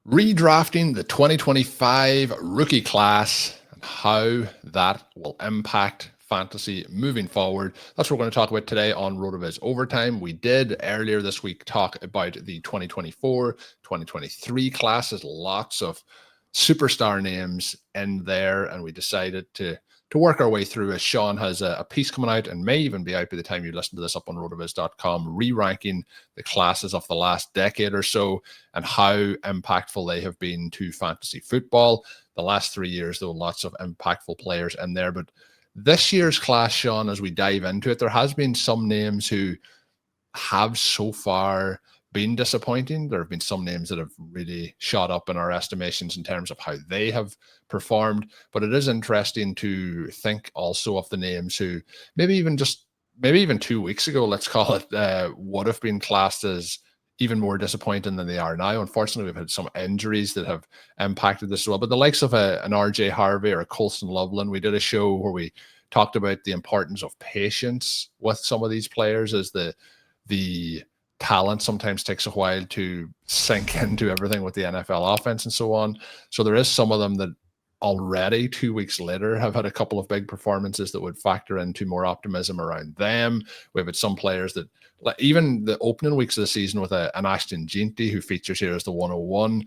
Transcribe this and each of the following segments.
Redrafting the 2025 rookie class and how that will impact fantasy moving forward. That's what we're going to talk about today on RotoViz Overtime. We did earlier this week talk about the 2024, 2023 classes, lots of superstar names in there, and we decided to work our way through as Shawn has a piece coming out and may even be out by the time you listen to this up on rotoviz.com, re-ranking the classes of the last decade or so and how impactful they have been to fantasy football. The last 3 years, though, lots of impactful players in there. But this year's class, Shawn, as we dive into it, there has been some names who have so far been disappointing. There have been some names that have really shot up in our estimations in terms of how they have performed. But it is interesting to think also of the names who maybe even 2 weeks ago, let's call it, would have been classed as even more disappointing than they are now. Unfortunately, we've had some injuries that have impacted this as well. But the likes of an RJ Harvey or a Colston Loveland, we did a show where we talked about the importance of patience with some of these players as the talent sometimes takes a while to sink into everything with the NFL offense and so on. So there is some of them that already 2 weeks later have had a couple of big performances that would factor into more optimism around them. We've had some players that, even the opening weeks of the season with an Ashton Ginty, who features here as the 101,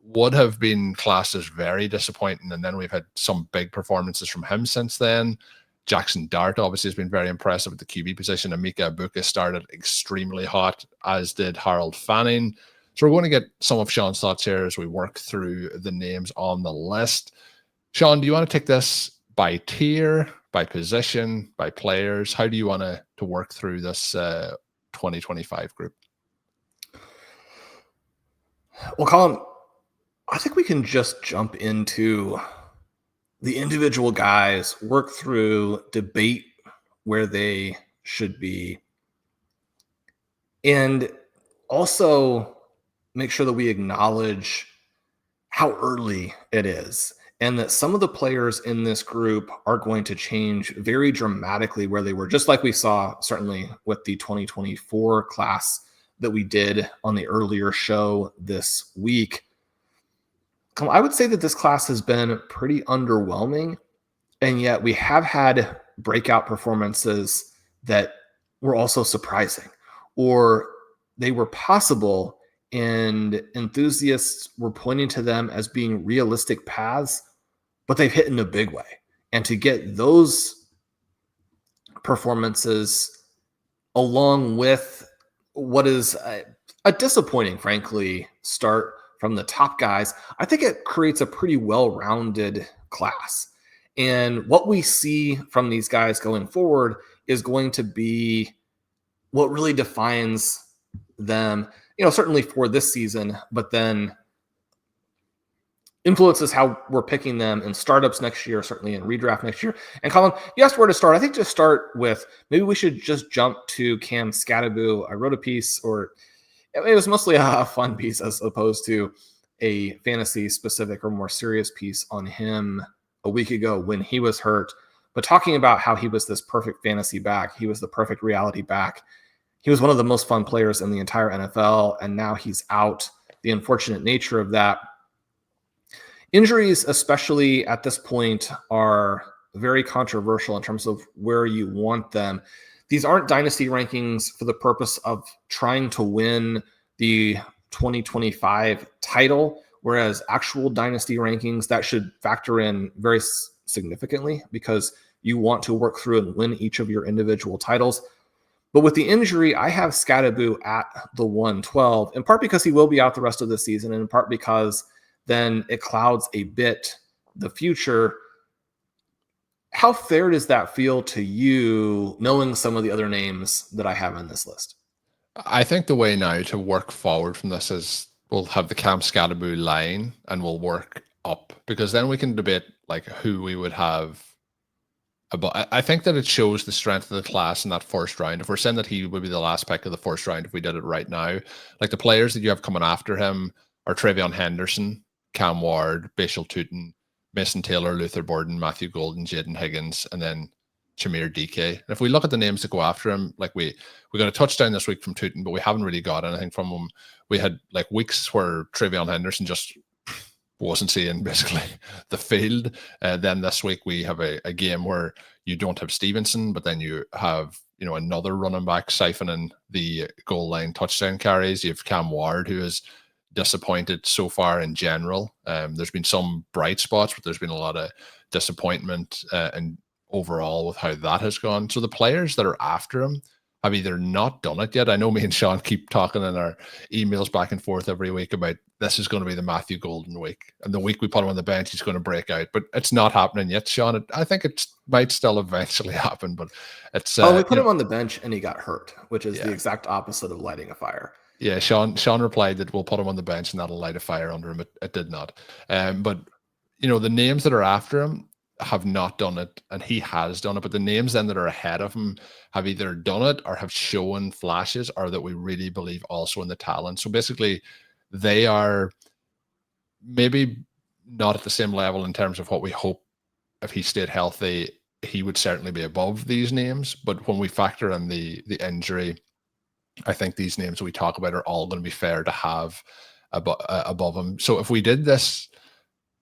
would have been classed as very disappointing. And then we've had some big performances from him since then. Jaxon Dart obviously has been very impressive at the QB position. Emeka Egbuka started extremely hot, as did Harold Fannin. So we're going to get some of Shawn's thoughts here as we work through the names on the list. Shawn, do you want to take this by tier, by position, by players? How do you want to work through this 2025 group? Well, Colm, I think we can just jump into the individual guys, work through, debate where they should be, and also make sure that we acknowledge how early it is and that some of the players in this group are going to change very dramatically where they were, just like we saw certainly with the 2024 class that we did on the earlier show this week. I would say that this class has been pretty underwhelming, and yet we have had breakout performances that were also surprising, or they were possible, and enthusiasts were pointing to them as being realistic paths, but they've hit in a big way. And to get those performances along with what is a disappointing, frankly, start from the top guys, I think it creates a pretty well-rounded class. And what we see from these guys going forward is going to be what really defines them, certainly for this season, but then influences how we're picking them in startups next year, certainly in redraft next year. And Colm, you asked where to start. I think to start with, maybe we should just jump to Cam Skattebo. I wrote a piece, or it was mostly a fun piece as opposed to a fantasy specific or more serious piece on him a week ago when he was hurt, but talking about how he was this perfect fantasy back. He was the perfect reality back. He was one of the most fun players in the entire NFL, and now he's out. The unfortunate nature of that. Injuries, especially at this point, are very controversial in terms of where you want them. These aren't dynasty rankings for the purpose of trying to win the 2025 title, whereas actual dynasty rankings, that should factor in very significantly because you want to work through and win each of your individual titles. But with the injury, I have Skattebo at the 112, in part because he will be out the rest of the season, and in part because then it clouds a bit the future. How fair does that feel to you, knowing some of the other names that I have in this list? I think the way now to work forward from this is we'll have the Cam Skattebo line and we'll work up, because then we can debate like who we would have. But I think that it shows the strength of the class in that first round. If we're saying that he would be the last pick of the first round, if we did it right now, like the players that you have coming after him are Travion Henderson, Cam Ward, Bashal Tootin, Mason Taylor, Luther Borden, Matthew Golden, Jaden Higgins, and then Shamir DK. And if we look at the names that go after him, like we got a touchdown this week from Tooten, but we haven't really got anything from him. We had like weeks where Travion Henderson just wasn't seeing basically the field. Then this week we have a game where you don't have Stevenson, but then you have, you know, another running back siphoning the goal line touchdown carries. You have Cam Ward, who is disappointed so far in general. There's been some bright spots, but there's been a lot of disappointment and overall with how that has gone. So the players that are after him have either not done it yet. I know me and Shawn keep talking in our emails back and forth every week about this is going to be the Matthew Golden week. And the week we put him on the bench, he's going to break out. But it's not happening yet, Shawn. I think it might still eventually happen, but it's... we put him on the bench and he got hurt, which is the exact opposite of lighting a fire. Yeah, Shawn replied that we'll put him on the bench and that'll light a fire under him. It did not. But, you know, the names that are after him have not done it, and he has done it. But the names then that are ahead of him have either done it or have shown flashes, or that we really believe also in the talent. So basically, they are maybe not at the same level in terms of what we hope. If he stayed healthy, he would certainly be above these names. But when we factor in the injury, I think these names we talk about are all going to be fair to have above him. So if we did this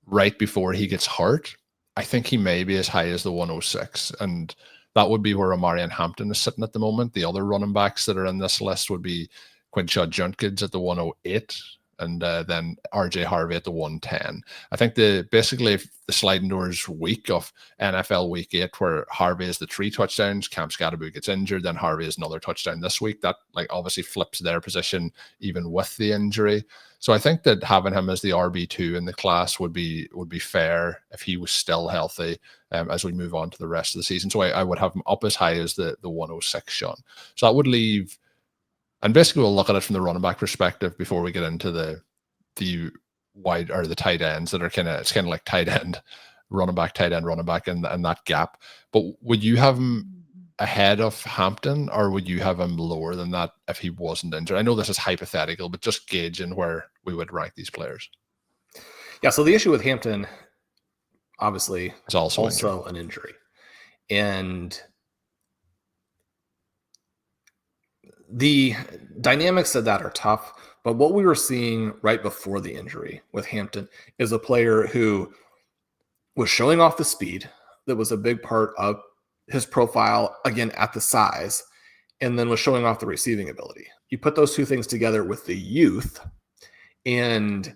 right before he gets hurt, I think he may be as high as the 106. And that would be where Omarion Hampton is sitting at the moment. The other running backs that are in this list would be Quinshad Junkins at the 108, and then RJ Harvey at the 110. I think basically the sliding doors week of NFL week 8, where Harvey is the 3 touchdowns, Cam Skattebo gets injured, then Harvey is another touchdown this week. That like obviously flips their position even with the injury. So I think that having him as the RB2 in the class would be fair if he was still healthy as we move on to the rest of the season. So I would have him up as high as the 106, Shawn. So that would leave... And basically, we'll look at it from the running back perspective before we get into the wide or the tight ends that are it's kind of like tight end, running back, and that gap. But would you have him ahead of Hampton, or would you have him lower than that if he wasn't injured? I know this is hypothetical, but just gauging where we would rank these players. Yeah. So the issue with Hampton, obviously, is also an injury, and the dynamics of that are tough, but what we were seeing right before the injury with Hampton is a player who was showing off the speed that was a big part of his profile, again, at the size, and then was showing off the receiving ability. You put those two things together with the youth, and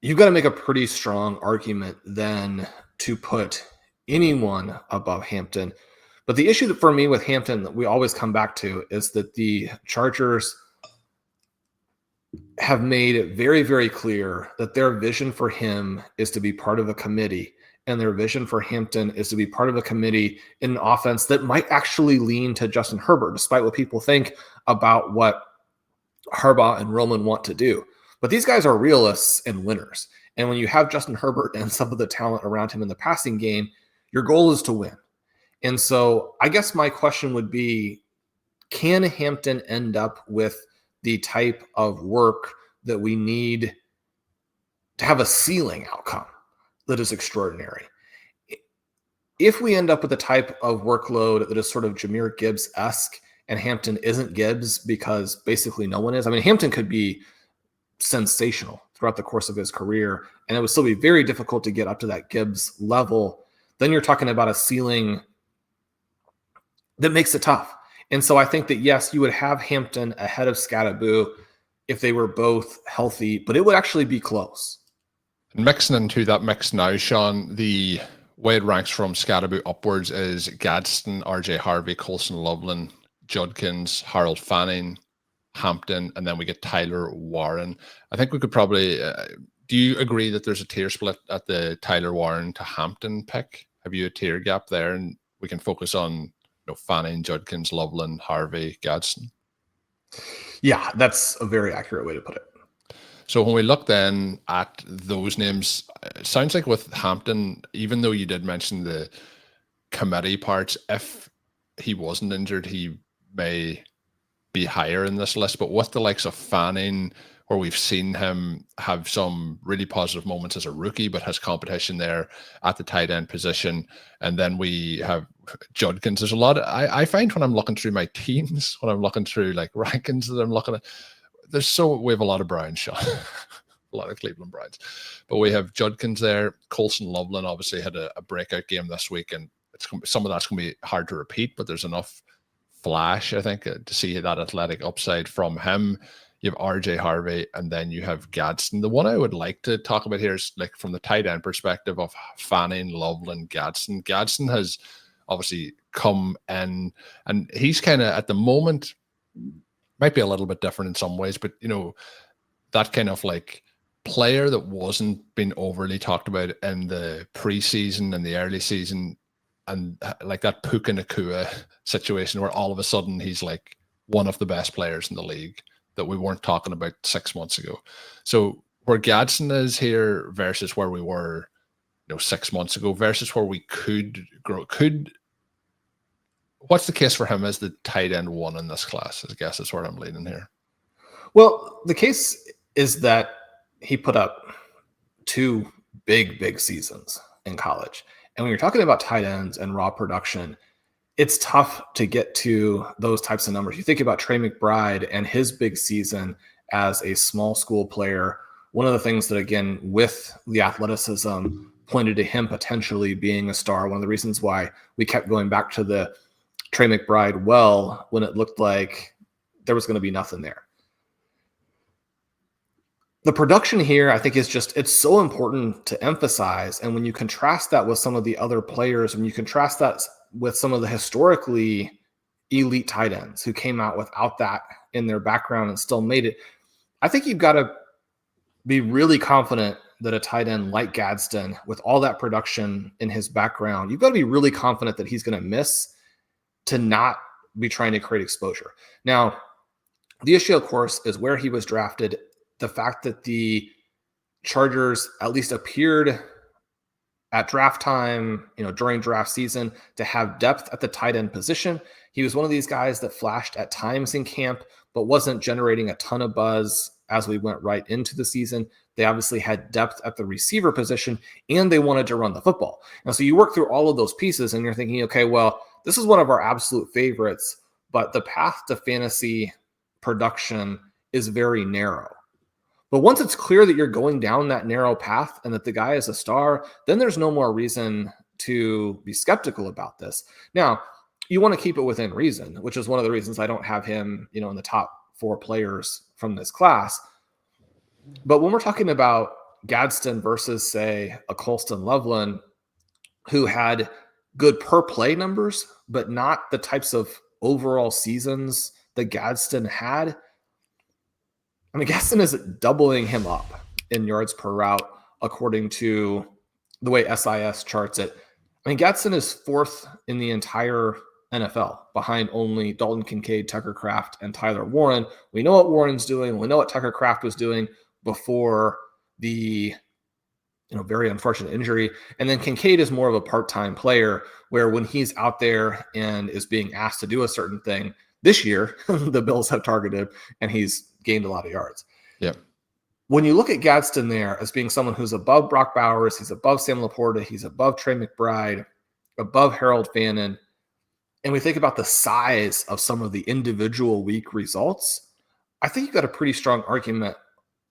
you've got to make a pretty strong argument then to put anyone above Hampton. But the issue for me with Hampton that we always come back to is that the Chargers have made it very, very clear that their vision for him is to be part of a committee, and their vision for Hampton is to be part of a committee in an offense that might actually lean to Justin Herbert, despite what people think about what Harbaugh and Roman want to do. But these guys are realists and winners. And when you have Justin Herbert and some of the talent around him in the passing game, your goal is to win. And so I guess my question would be, can Hampton end up with the type of work that we need to have a ceiling outcome that is extraordinary? If we end up with the type of workload that is sort of Jahmyr Gibbs-esque, and Hampton isn't Gibbs because basically no one is. I mean, Hampton could be sensational throughout the course of his career, and it would still be very difficult to get up to that Gibbs level. Then you're talking about a ceiling that makes it tough. And so I think that, yes, you would have Hampton ahead of Skattebo if they were both healthy, but it would actually be close. Mixing into that mix now, Shawn, the way it ranks from Skattebo upwards is Gadsden, RJ Harvey, Colston, Loveland, Judkins, Harold Fannin, Hampton, and then we get Tyler Warren. I think we could probably... do you agree that there's a tier split at the Tyler Warren to Hampton pick? Have you a tier gap there? And we can focus on Fannin, Judkins, Loveland, Harvey, Gadsden. Yeah, that's a very accurate way to put it. So when we look then at those names, it sounds like with Hampton, even though you did mention the committee parts, if he wasn't injured, he may be higher in this list. But with the likes of Fannin where we've seen him have some really positive moments as a rookie, but has competition there at the tight end position. And then we have Judkins. There's a lot of, I find when I'm looking through my teams, when I'm looking through like rankings that I'm looking at, we have a lot of Browns, Shawn. A lot of Cleveland Browns. But we have Judkins there. Colston Loveland obviously had a breakout game this week, and some of that's going to be hard to repeat, but there's enough flash, I think, to see that athletic upside from him. You have RJ Harvey, and then you have Gadsden. The one I would like to talk about here is like from the tight end perspective of Fannin, Loveland, Gadsden. Gadsden has obviously come in, and he's kind of at the moment might be a little bit different in some ways, but you know, that kind of like player that wasn't being overly talked about in the preseason and the early season, and like that Puka Nakua situation where all of a sudden he's like one of the best players in the league that we weren't talking about 6 months ago. So where Gadsden is here versus where we were, 6 months ago versus where we could grow, what's the case for him as the tight end one in this class? I guess that's where I'm leaning here. Well, the case is that he put up 2 big seasons in college. And when you're talking about tight ends and raw production, it's tough to get to those types of numbers. You think about Trey McBride and his big season as a small school player. One of the things that, again, with the athleticism pointed to him potentially being a star. One of the reasons why we kept going back to the Trey McBride well when it looked like there was going to be nothing there. The production here, I think, is just, it's so important to emphasize. And when you contrast that with some of the other players, when you contrast that with some of the historically elite tight ends who came out without that in their background and still made it, I think you've got to be really confident that a tight end like Gadsden, with all that production in his background, you've got to be really confident that he's going to miss to not be trying to create exposure. Now, the issue, of course, is where he was drafted. The fact that the Chargers at least appeared at draft time, during draft season, to have depth at the tight end position. He was one of these guys that flashed at times in camp, but wasn't generating a ton of buzz as we went right into the season. They obviously had depth at the receiver position, and they wanted to run the football. And so you work through all of those pieces, and you're thinking, okay, well, this is one of our absolute favorites, but the path to fantasy production is very narrow. But once it's clear that you're going down that narrow path and that the guy is a star, then there's no more reason to be skeptical about this. Now, you want to keep it within reason, which is one of the reasons I don't have him, in the top 4 players from this class. But when we're talking about Gadsden versus, say, a Colston Loveland, who had good per play numbers, but not the types of overall seasons that Gadsden had, I mean, Gadsden is doubling him up in yards per route according to the way SIS charts it. I mean, Gadsden is 4th in the entire NFL behind only Dalton Kincaid, Tucker Kraft, and Tyler Warren. We know what Warren's doing. We know what Tucker Kraft was doing before the very unfortunate injury. And then Kincaid is more of a part-time player where when he's out there and is being asked to do a certain thing, this year, the Bills have targeted and he's gained a lot of yards. Yeah. When you look at Gadsden there as being someone who's above Brock Bowers, he's above Sam Laporta, he's above Trey McBride, above Harold Fannin, and we think about the size of some of the individual week results, I think you've got a pretty strong argument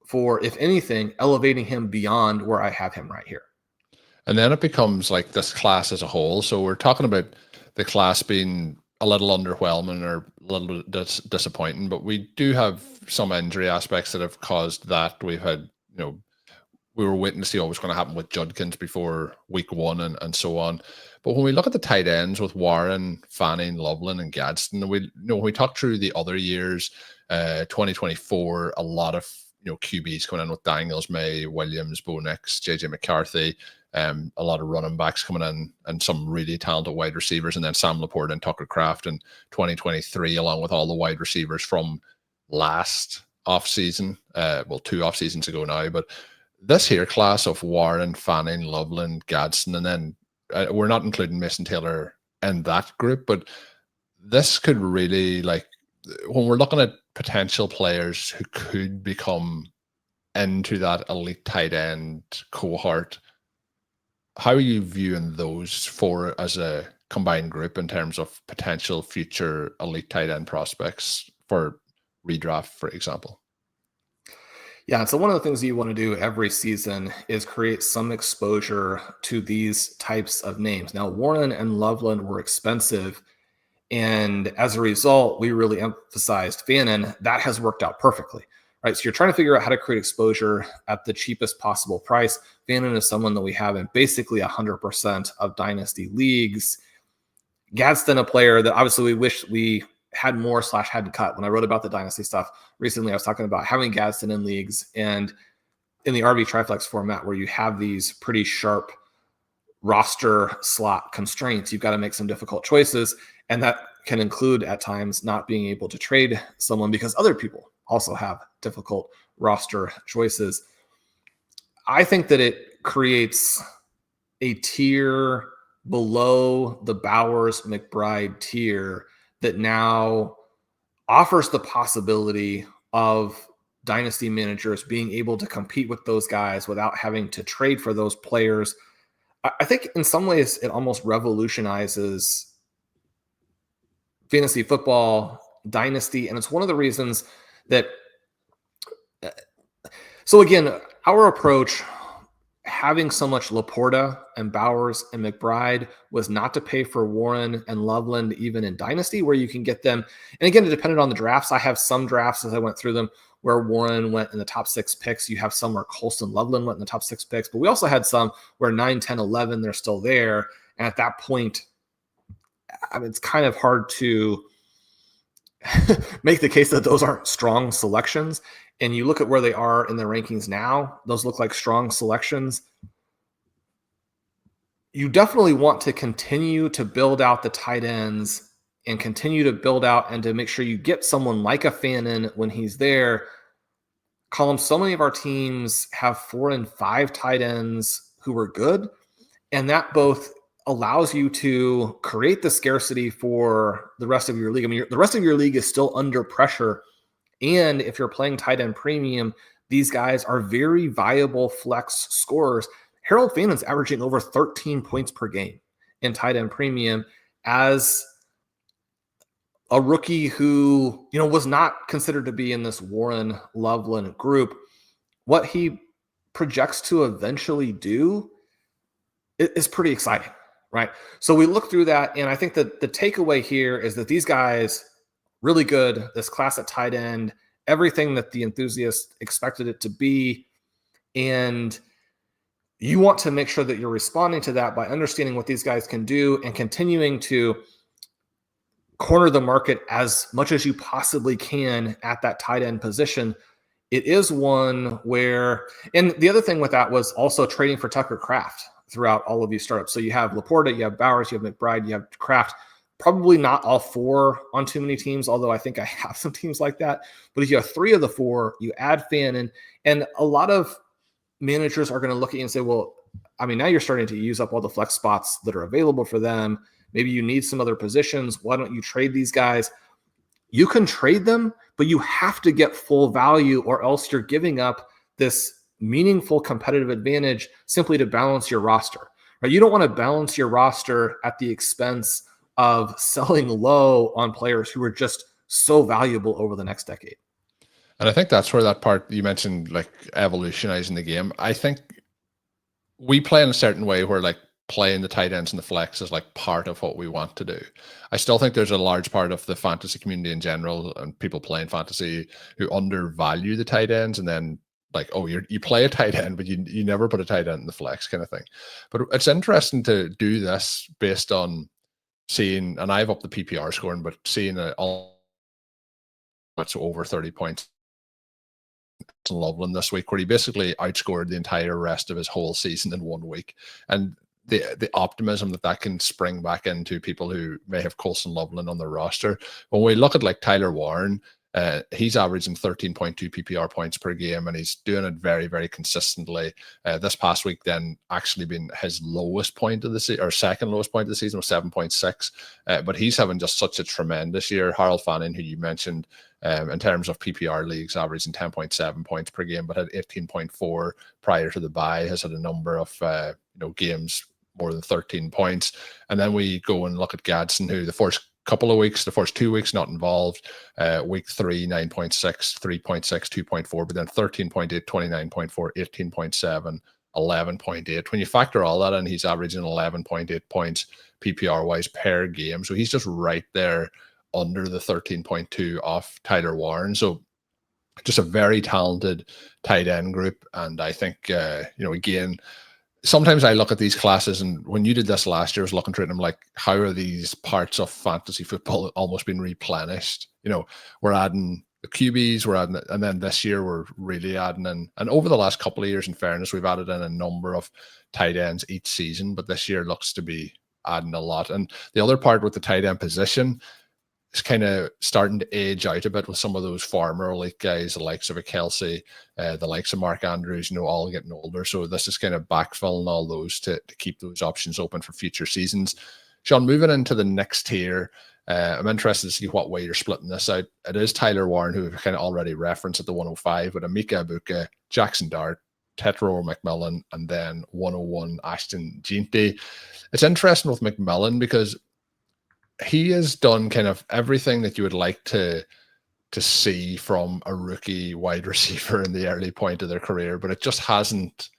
for, if anything, elevating him beyond where I have him right here. And then it becomes like this class as a whole. So we're talking about the class being a little underwhelming or a little disappointing, but we do have some injury aspects that have caused that. We've had, we were waiting to see what was going to happen with Judkins before week 1 and so on. But when we look at the tight ends with Warren, Fanning, Loveland, and Gadsden, when we talk through the other years, 2024, a lot of QBs coming in with Daniels, May, Williams, Bo Nix, JJ McCarthy, a lot of running backs coming in, and some really talented wide receivers, and then Sam Laporta and Tucker Kraft in 2023, along with all the wide receivers from last offseason, 2 off seasons ago now. But this here class of Warren, Fanning, Loveland, Gadsden, and then we're not including Mason Taylor in that group, but this could really, when we're looking at potential players who could become into that elite tight end cohort. How are you viewing those four as a combined group in terms of potential future elite tight end prospects for redraft, for example? Yeah, so one of the things you want to do every season is create some exposure to these types of names. Now, Warren and Loveland were expensive, and as a result, we really emphasized Fannin. That has worked out perfectly, right? So you're trying to figure out how to create exposure at the cheapest possible price. Fannin is someone that we have in basically 100% of dynasty leagues. Gadsden, a player that obviously we wish we had more / hadn't cut. When I wrote about the dynasty stuff recently, I was talking about having Gadsden in leagues and in the RB Triflex format where you have these pretty sharp roster slot constraints. You've got to make some difficult choices, and that can include at times not being able to trade someone because other people also have difficult roster choices. I think that it creates a tier below the Bowers McBride tier that now offers the possibility of dynasty managers being able to compete with those guys without having to trade for those players. I think in some ways it almost revolutionizes fantasy football dynasty. And it's one of the reasons that, so again, our approach, having so much Laporta and Bowers and McBride, was not to pay for Warren and Loveland even in dynasty where you can get them. And again, it depended on the drafts. I have some drafts as I went through them where Warren went in the top 6 picks. You have some where Colston, Loveland went in the top 6 picks, but we also had some where 9, 10, 11, they're still there. And at that point, I mean, it's kind of hard to make the case that those aren't strong selections. And you look at where they are in the rankings now, those look like strong selections. You definitely want to continue to build out the tight ends and continue to build out and to make sure you get someone like a Fannin when he's there. Colm, so many of our teams have 4 and 5 tight ends who are good, and that both allows you to create the scarcity for the rest of your league. I mean, the rest of your league is still under pressure. And if you're playing tight end premium, these guys are very viable flex scorers. Harold Fannin's averaging over 13 points per game in tight end premium as a rookie who, was not considered to be in this Warren Loveland group. What he projects to eventually do is pretty exciting, right? So we look through that, and I think that the takeaway here is that these guys, really good, this class at tight end, everything that the enthusiasts expected it to be. And you want to make sure that you're responding to that by understanding what these guys can do and continuing to corner the market as much as you possibly can at that tight end position. It is one where, and the other thing with that was also trading for Tucker Kraft throughout all of these startups. So you have Laporta, you have Bowers, you have McBride, you have Kraft. Probably not all 4 on too many teams, although I think I have some teams like that. But if you have 3 of the 4, you add Fannin, and a lot of managers are going to look at you and say, well, I mean, now you're starting to use up all the flex spots that are available for them. Maybe you need some other positions. Why don't you trade these guys? You can trade them, but you have to get full value, or else you're giving up this meaningful competitive advantage simply to balance your roster. Right? You don't want to balance your roster at the expense of selling low on players who are just so valuable over the next decade. And I think that's where that part you mentioned, like evolutionizing the game. I think we play in a certain way where like playing the tight ends and the flex is like part of what we want to do. I still think there's a large part of the fantasy community in general and people playing fantasy who undervalue the tight ends, and then like, oh, you play a tight end, but you never put a tight end in the flex kind of thing. But it's interesting to do this based on seeing, and I've upped the PPR scoring, but seeing all it's over 30 points in Loveland this week, where he basically outscored the entire rest of his whole season in 1 week. And the optimism that can spring back into people who may have Colston Loveland on their roster. When we look at like Tyler Warren, he's averaging 13.2 PPR points per game, and he's doing it very, very consistently. This past week then actually been his lowest point of the season, or second lowest point of the season, was 7.6. But he's having just such a tremendous year. Harold Fannin, who you mentioned, in terms of PPR leagues, averaging 10.7 points per game, but had 18.4 prior to the bye, has had a number of games more than 13 points. And then we go and look at Gadsden, who the first 2 weeks not involved. Week 3, 9.6, 3.6, 2.4, but then 13.8, 29.4, 18.7, 11.8. When you factor all that in, he's averaging 11.8 points PPR wise per game. So he's just right there under the 13.2 off Tyler Warren. So just a very talented tight end group. And I think, again, sometimes I look at these classes, and when you did this last year, I was looking through it and I'm like, how are these parts of fantasy football almost been replenished? We're adding the QBs, we're adding, and then this year we're really adding in. And over the last couple of years, in fairness, we've added in a number of tight ends each season, but this year looks to be adding a lot. And the other part with the tight end position is kind of starting to age out a bit with some of those former elite guys, the likes of a Kelsey, the likes of Mark Andrews, all getting older. So this is kind of backfilling all those to keep those options open for future seasons. Shawn, moving into the next tier, I'm interested to see what way you're splitting this out. It is Tyler Warren, who we've kind of already referenced at the 105, with Emeka Egbuka, Jaxon Dart, Tetairoa McMillan, and then 101 Ashton Ginty. It's interesting with McMillan because he has done kind of everything that you would like to see from a rookie wide receiver in the early point of their career, but it just hasn't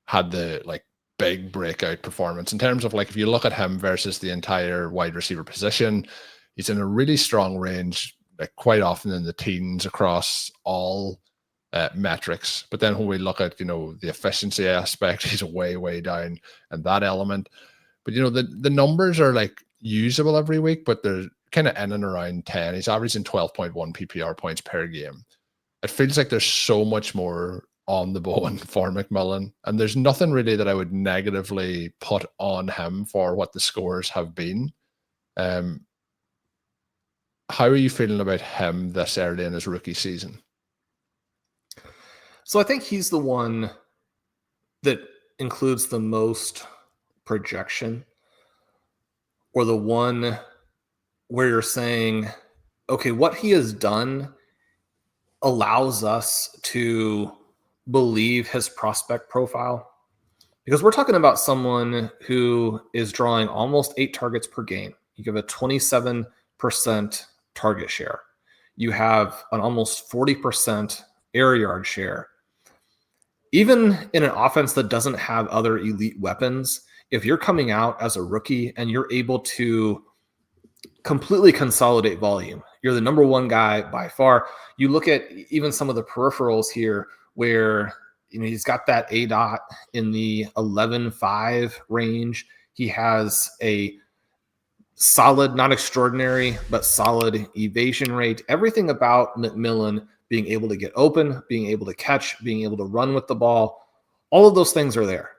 had the big breakout performance in terms of if you look at him versus the entire wide receiver position, he's in a really strong range, quite often in the teens across all metrics. But then when we look at the efficiency aspect, he's way down in that element. But the numbers are usable every week, but they're kind of in and around 10. He's averaging 12.1 PPR points per game. It feels like there's so much more on the bone for McMillan, and there's nothing really that I would negatively put on him for what the scores have been. How are you feeling about him this early in his rookie season? So I think he's the one that includes the most projection, or the one where you're saying, okay, what he has done allows us to believe his prospect profile. Because we're talking about someone who is drawing almost 8 targets per game. You give a 27% target share. You have an almost 40% air yard share. Even in an offense that doesn't have other elite weapons, if you're coming out as a rookie and you're able to completely consolidate volume, you're the number one guy by far. You look at even some of the peripherals here where he's got that ADOT in the 11.5 range. He has a solid, not extraordinary, but solid evasion rate. Everything about McMillan being able to get open, being able to catch, being able to run with the ball, all of those things are there.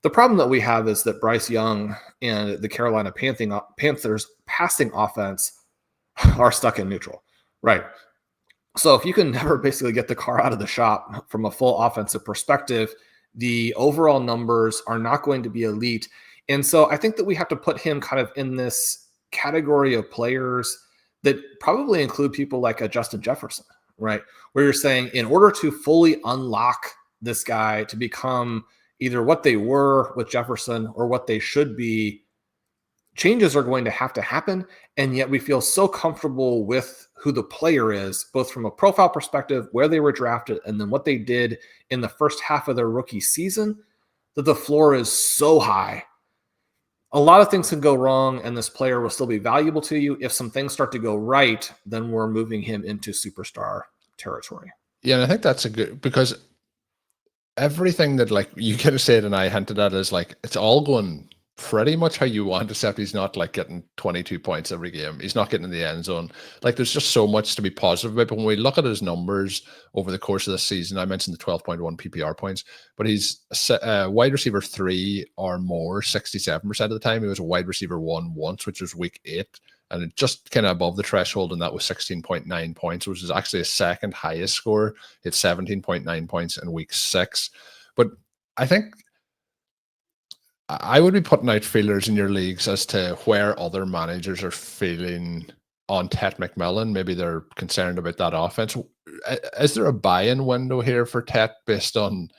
The problem that we have is that Bryce Young and the Carolina Panthers passing offense are stuck in neutral, right? So if you can never basically get the car out of the shop from a full offensive perspective, the overall numbers are not going to be elite. And so I think that we have to put him kind of in this category of players that probably include people like a Justin Jefferson, right? Where you're saying in order to fully unlock this guy to become either what they were with Jefferson or what they should be, changes are going to happen. And yet we feel so comfortable with who the player is, both from a profile perspective, where they were drafted, and then what they did in the first half of their rookie season, that the floor is so high. A lot of things can go wrong, and this player will still be valuable to you. If some things start to go right, then we're moving him into superstar territory. Yeah, and I think that's a good, because everything that you could have said and I hinted at is it's all going pretty much how you want, except he's not getting 22 points every game. He's not getting in the end zone. There's just so much to be positive about. But when we look at his numbers over the course of this season, I mentioned the 12.1 PPR points, but he's wide receiver 3 or more 67% of the time. He was a wide receiver 1 once, which was week 8. And it just kind of above the threshold, and that was 16.9 points, which is actually a second highest score. It's 17.9 points in week 6. But I think I would be putting out feelers in your leagues as to where other managers are feeling on Tet McMillan. Maybe they're concerned about that offense. Is there a buy-in window here for Tet based on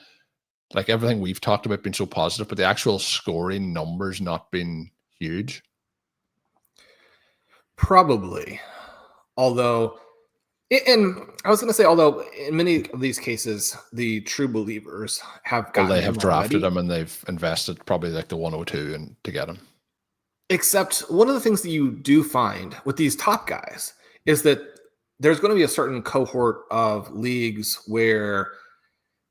like everything we've talked about being so positive, but the actual scoring numbers not being huge? Probably. Although, and I was going to say, although in many of these cases, the true believers have gotten They have him drafted already. him and they've invested probably like the 102 and to get him. Except one of the things that you do find with these top guys is that there's going to be a certain cohort of leagues where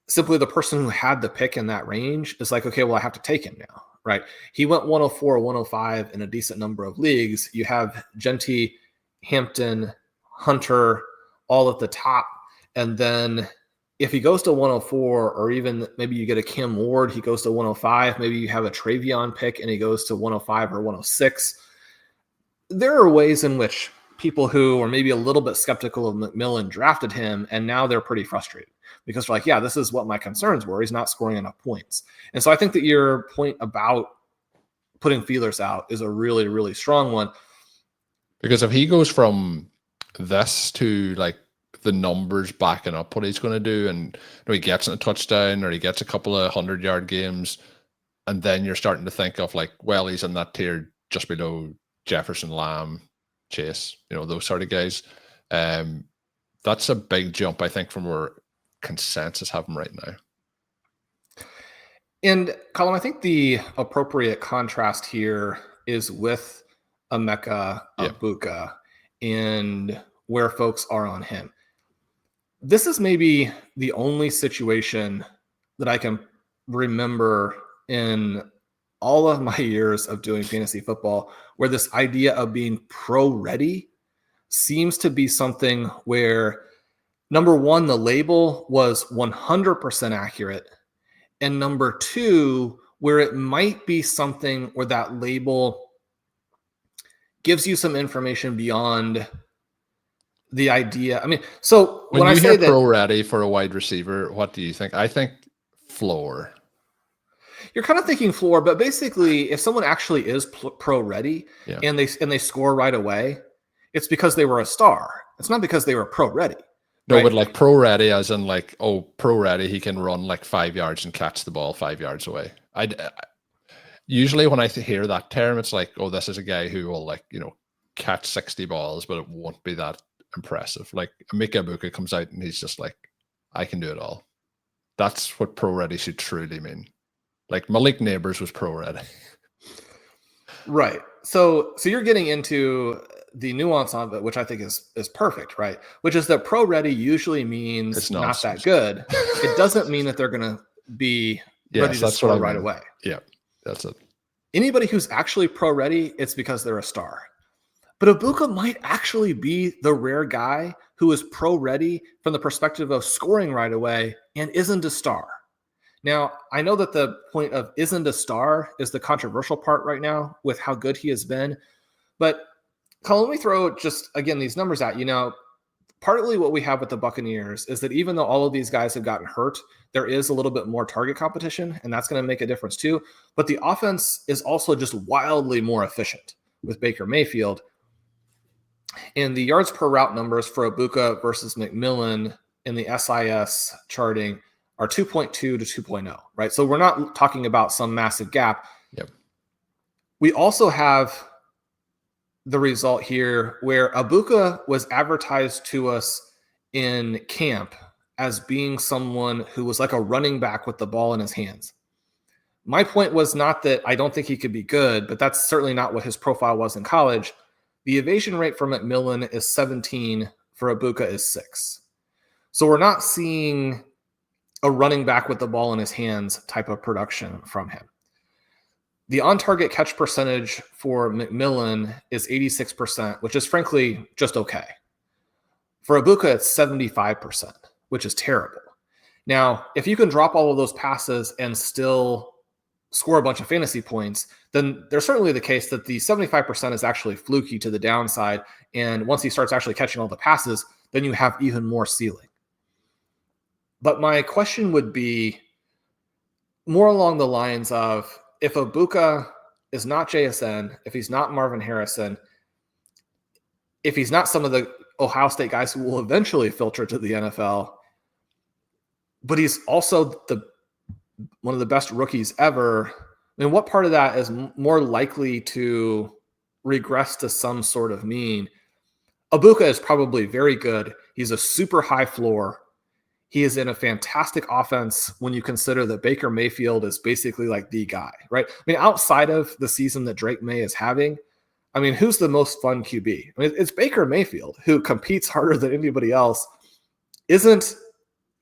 simply the person who had the pick in that range is like, okay, well, I have to take him now, right? He went 104, 105 in a decent number of leagues. You have Genty, Hampton, Hunter, all at the top. And then if he goes to 104, or even maybe you get a Cam Ward, he goes to 105, maybe you have a Travion pick and he goes to 105 or 106. There are ways in which people who are maybe a little bit skeptical of McMillan drafted him, and now they're pretty frustrated because they're like, yeah, this is what my concerns were. He's not scoring enough points. And so I think that your point about putting feelers out is a really, really strong one. Because if he goes from this to like the numbers backing up what he's going to do, and he gets a touchdown or he gets a couple of 100-yard games, and then you're starting to think of like, well, he's in that tier just below Jefferson, Lamb, Chase, those sort of guys. That's a big jump, I think, from where consensus have him right now. And Colm, I think the appropriate contrast here is with Emeka Egbuka and where folks are on him. This is maybe the only situation that I can remember in all of my years of doing fantasy football where this idea of being pro ready seems to be something where, number one, the label was 100% accurate. And number two, where it might be something where that label gives you some information beyond the idea. I mean, so when I you say hear that pro ready for a wide receiver, what do you think? I think floor. You're kind of thinking floor, but basically, if someone actually is pro ready and they score right away, it's because they were a star. It's not because they were pro ready. No, right? But like pro ready, as in like, pro ready, he can run like 5 yards and catch the ball 5 yards away. Usually when I hear that term, it's like, this is a guy who will catch 60 balls, but it won't be that impressive. Like Emeka Egbuka comes out and he's just like, I can do it all. That's what pro ready should truly mean. Like Malik Neighbors was pro ready. Right. So you're getting into the nuance of it, which I think is perfect, right? Which is that pro ready usually means it's not that good. It doesn't mean that they're going to be ready to score right away. Yeah, that's it. Anybody who's actually pro ready, it's because they're a star. But Egbuka might actually be the rare guy who is pro ready from the perspective of scoring right away and isn't a star. Now, I know that the point of isn't a star is the controversial part right now with how good he has been. But Colm, let me throw just, again, these numbers at you. Partly what we have with the Buccaneers is that even though all of these guys have gotten hurt, there is a little bit more target competition, and that's going to make a difference too. But the offense is also just wildly more efficient with Baker Mayfield. And the yards per route numbers for Egbuka versus McMillan in the SIS charting are 2.2 to 2.0, right? So we're not talking about some massive gap. Yep. We also have the result here where Egbuka was advertised to us in camp as being someone who was like a running back with the ball in his hands. My point was not that I don't think he could be good, but that's certainly not what his profile was in college. The evasion rate for McMillan is 17, for Egbuka is 6. So we're not seeing a running back with the ball in his hands type of production from him. The on-target catch percentage for McMillan is 86%, which is frankly just okay. For Egbuka, it's 75%, which is terrible. Now, if you can drop all of those passes and still score a bunch of fantasy points, then there's certainly the case that the 75% is actually fluky to the downside. And once he starts actually catching all the passes, then you have even more ceiling. But my question would be more along the lines of, if Egbuka is not JSN, if he's not Marvin Harrison, if he's not some of the Ohio State guys who will eventually filter to the NFL, but he's also one of the best rookies ever, I mean, what part of that is more likely to regress to some sort of mean? Egbuka is probably very good. He's a super high floor. He is in a fantastic offense when you consider that Baker Mayfield is basically like the guy, right? I mean, outside of the season that Drake May is having, I mean, who's the most fun QB? I mean, it's Baker Mayfield, who competes harder than anybody else, isn't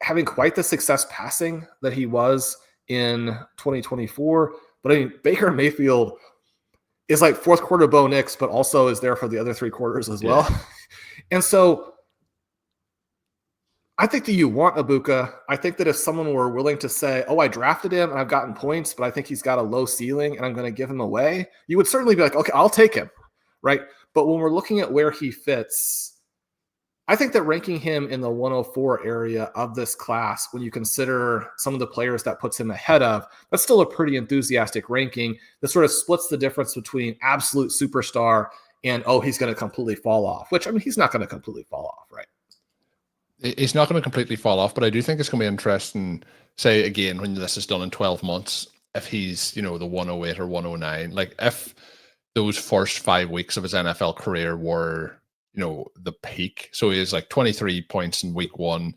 having quite the success passing that he was in 2024. But I mean, Baker Mayfield is like fourth quarter Bo Nix, but also is there for the other 3 quarters as well. And so I think that you want Egbuka. I think that if someone were willing to say, oh, I drafted him and I've gotten points, but I think he's got a low ceiling and I'm going to give him away, you would certainly be like, okay, I'll take him, right? But when we're looking at where he fits, I think that ranking him in the 104 area of this class, when you consider some of the players that puts him ahead of, that's still a pretty enthusiastic ranking that sort of splits the difference between absolute superstar and, oh, he's going to completely fall off, which, I mean, he's not going to completely fall off, right? He's not going to completely fall off, but I do think it's going to be interesting, say, again, when this is done in 12 months, if he's, the 108 or 109, like if those first 5 weeks of his NFL career were, the peak. So he has like 23 points in week 1,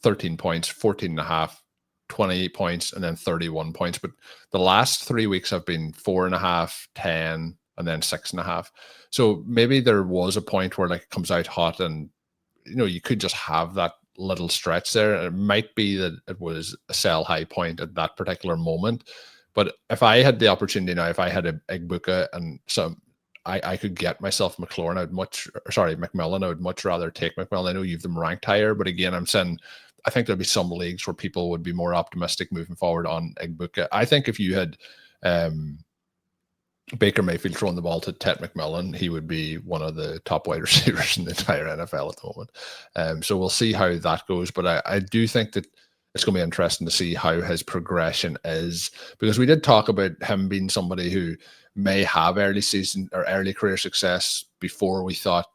13 points, 14 and a half, 28 points, and then 31 points. But the last 3 weeks have been 4.5, 10, and then 6.5. So maybe there was a point where like it comes out hot and, you could just have that little stretch there. It might be that it was a sell high point at that particular moment. But if I had the opportunity now, if I had a Egbuka and I could get myself McMillan, I would much rather take McMillan. I know you've them ranked higher, but again, I'm saying I think there'd be some leagues where people would be more optimistic moving forward on Egbuka. I think if you had Baker Mayfield throwing the ball to Tet McMillan, he would be one of the top wide receivers in the entire NFL at the moment. So we'll see how that goes. But I do think that it's going to be interesting to see how his progression is, because we did talk about him being somebody who may have early season or early career success before we thought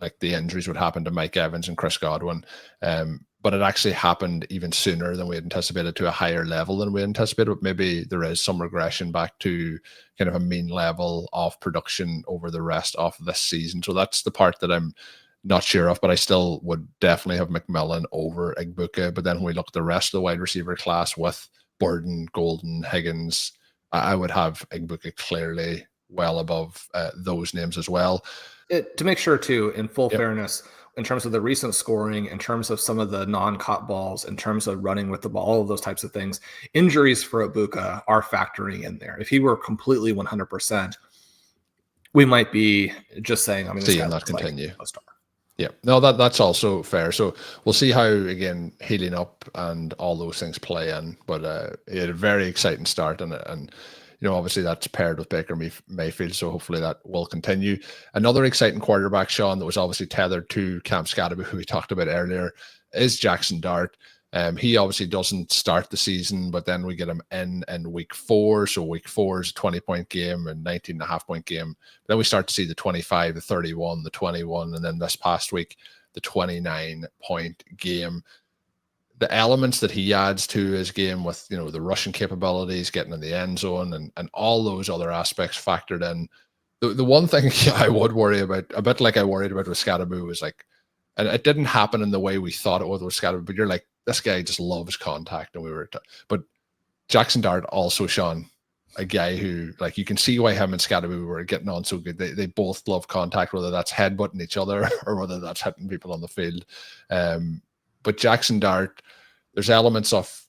like the injuries would happen to Mike Evans and Chris Godwin. But it actually happened even sooner than we had anticipated, to a higher level than we anticipated. But maybe there is some regression back to kind of a mean level of production over the rest of this season. So that's the part that I'm not sure of, but I still would definitely have McMillan over Egbuka. But then when we look at the rest of the wide receiver class with Burden, Golden, Higgins, I would have Egbuka clearly well above those names as well. To make sure, too, in full fairness, in terms of the recent scoring, in terms of some of the non-caught balls, in terms of running with the ball, all of those types of things, injuries for Egbuka are factoring in there. If he were completely 100%, we might be just saying, I mean, seeing that continue. Like a star. Yeah, no, that's also fair. So we'll see how, again, healing up and all those things play in. But he had a very exciting start, and obviously that's paired with Baker Mayfield, so hopefully that will continue. Another exciting quarterback, Shawn, that was obviously tethered to Cam Skattebo, who we talked about earlier, is Jaxon Dart. He obviously doesn't start the season, but then we get him in week 4. So week 4 is a 20-point game and 19.5-point game. Then we start to see the 25, the 31, the 21, and then this past week, the 29-point game. The elements that he adds to his game with, the rushing capabilities, getting in the end zone, and all those other aspects factored in. The one thing I would worry about, a bit like I worried about with Skattebo, was like, and it didn't happen in the way we thought it would with Skattebo, but you're like, this guy just loves contact. And but Jaxon Dart also, Shawn, a guy who, like, you can see why him and Skattebo were getting on so good. They both love contact, whether that's headbutting each other or whether that's hitting people on the field. But Jaxon Dart, there's elements of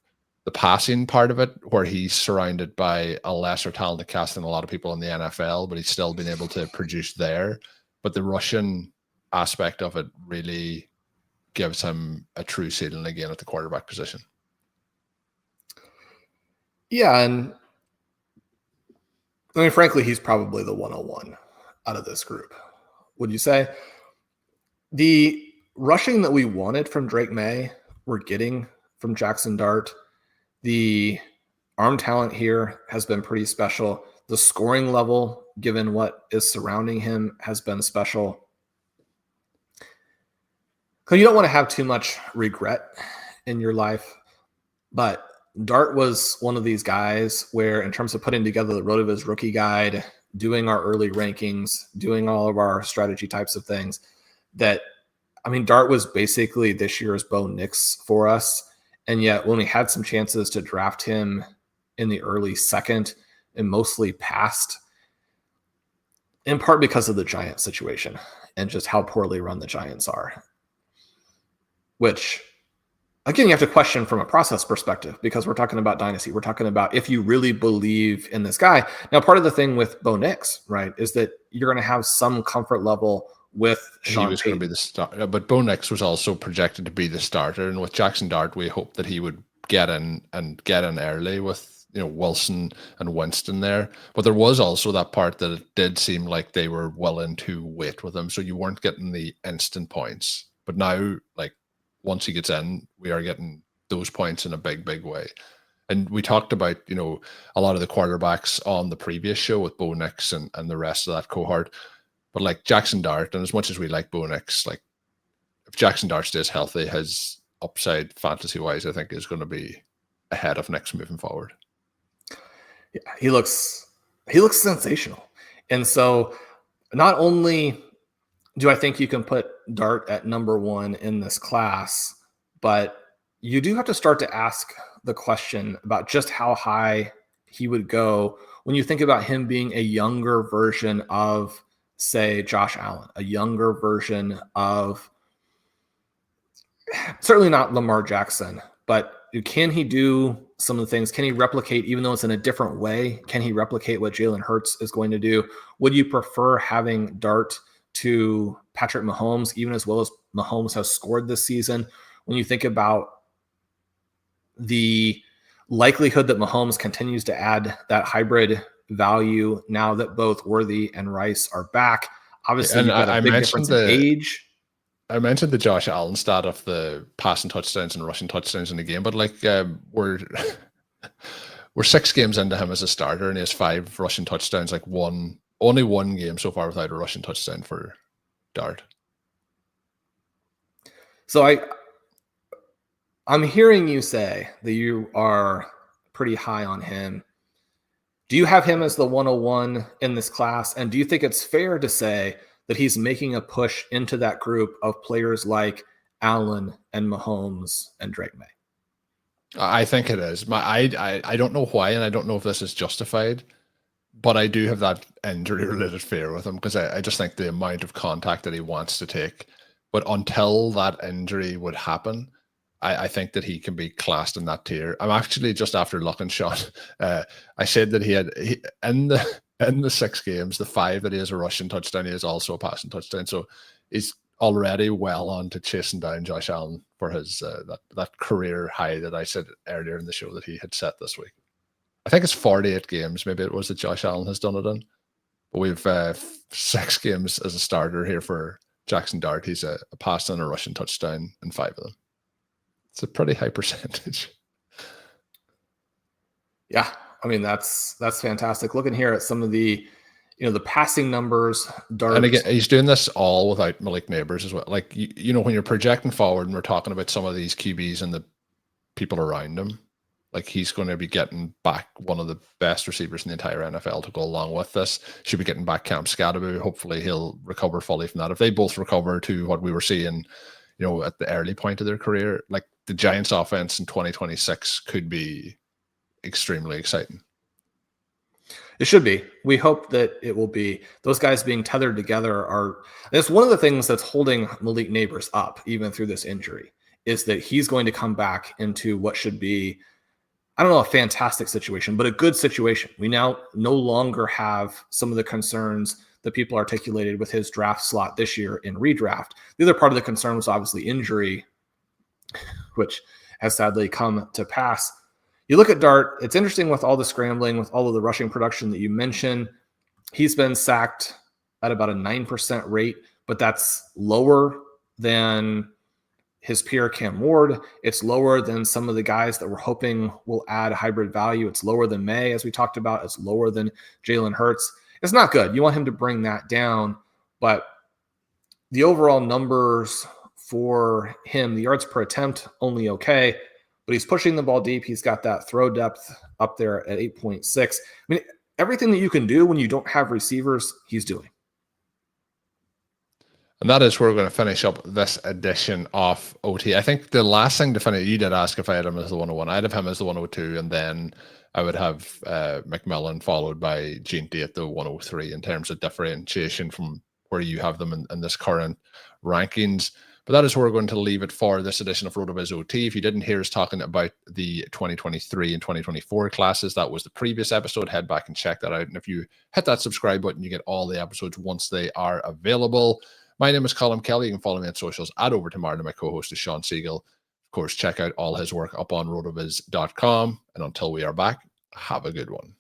the passing part of it where he's surrounded by a lesser talented cast than a lot of people in the NFL, but he's still been able to produce there. But the rushing aspect of it really gives him a true ceiling again at the quarterback position. Yeah, and I mean, frankly, he's probably the 101 out of this group. Would you say? The rushing that we wanted from Drake May, we're getting from Jaxon Dart. The arm talent here has been pretty special. The scoring level, given what is surrounding him, has been special. because you don't want to have too much regret in your life. But Dart was one of these guys where, in terms of putting together the RotoViz rookie guide, doing our early rankings, doing all of our strategy types of things, Dart was basically this year's Bo Nix for us. And yet when we had some chances to draft him in the early second and mostly passed, in part because of the Giants situation and just how poorly run the Giants are, which, again, you have to question from a process perspective, because we're talking about dynasty. We're talking about if you really believe in this guy. Now, part of the thing with Bo Nix, right, is that you're going to have some comfort level with Shawn. He was going to be the starter, but Bo Nix was also projected to be the starter. And with Jaxon Dart, we hoped that he would get in early with, Wilson and Winston there. But there was also that part that it did seem like they were willing to wait with him, so you weren't getting the instant points. But now, once he gets in, we are getting those points in a big, big way. And we talked about, a lot of the quarterbacks on the previous show with Bo Nix and the rest of that cohort. But Jaxon Dart, and as much as we like Bo Nix, if Jaxon Dart stays healthy, his upside fantasy-wise, I think, is going to be ahead of Nix moving forward. Yeah, he looks sensational. And so not only do I think you can put Dart at number one in this class, but you do have to start to ask the question about just how high he would go when you think about him being a younger version of, say, Josh Allen, a younger version of, certainly not Lamar Jackson, but can he do some of the things? Can he replicate, even though it's in a different way? Can he replicate what Jalen Hurts is going to do? Would you prefer having Dart to Patrick Mahomes, even as well as Mahomes has scored this season? When you think about the likelihood that Mahomes continues to add that hybrid value now that both Worthy and Rice are back, obviously you've got a big difference in age. I mentioned the Josh Allen stat of the passing touchdowns and rushing touchdowns in the game, but we're 6 games into him as a starter, and he has 5 rushing touchdowns. Only one game so far without a rushing touchdown for Dart. So I'm hearing you say that you are pretty high on him. Do you have him as the 101 in this class? And do you think it's fair to say that he's making a push into that group of players like Allen and Mahomes and Drake May? I think it is. I don't know why, and I don't know if this is justified, but I do have that injury-related fear with him, because I just think the amount of contact that he wants to take. But until that injury would happen, I think that he can be classed in that tier. I'm actually just after looking, Shawn. I said that he in the 6 games, the 5 that he has a rushing touchdown, he has also a passing touchdown. So he's already well on to chasing down Josh Allen for his that career high that I said earlier in the show that he had set this week. I think it's 48 games, maybe it was, that Josh Allen has done it in. But we've 6 games as a starter here for Jaxon Dart. He's a pass and a rushing touchdown in 5 of them. It's a pretty high percentage. Yeah, that's fantastic. Looking here at some of the, the passing numbers, Dart. And again, he's doing this all without Malik Neighbors as well. When you're projecting forward and we're talking about some of these QBs and the people around him, he's going to be getting back one of the best receivers in the entire NFL to go along with this. Should be getting back Cam Skattebo. Hopefully he'll recover fully from that. If they both recover to what we were seeing, at the early point of their career, the Giants offense in 2026 could be extremely exciting. It should be. We hope that it will be. Those guys being tethered together it's one of the things that's holding Malik Neighbors up even through this injury, is that he's going to come back into what should be, I don't know, a fantastic situation, but a good situation. We now no longer have some of the concerns that people articulated with his draft slot this year in redraft. The other part of the concern was obviously injury, which has sadly come to pass. You look at Dart, it's interesting with all the scrambling, with all of the rushing production that you mentioned. He's been sacked at about a 9% rate, but that's lower than his peer Cam Ward. It's lower than some of the guys that we're hoping will add hybrid value. It's lower than May, as we talked about. It's lower than Jalen Hurts. It's not good. You want him to bring that down, but the overall numbers for him. The yards per attempt, only okay, but he's pushing the ball deep. He's got that throw depth up there at 8.6. I mean, everything that you can do when you don't have receivers, he's doing. And that is where we're going to finish up this edition of OT. I think the last thing to finish, you did ask if I had him as the 101. I'd have him as the 102, and then I would have McMillan followed by Gene D at the 103 in terms of differentiation from where you have them in this current rankings. But that is where we're going to leave it for this edition of RotoViz OT. If you didn't hear us talking about the 2023 and 2024 classes, that was the previous episode. Head back and check that out. And if you hit that subscribe button, you get all the episodes once they are available. My name is Colm Kelly. You can follow me on socials at Overtime, and my co-host is Shawn Siegele. Of course, check out all his work up on rotoviz.com. And until we are back, have a good one.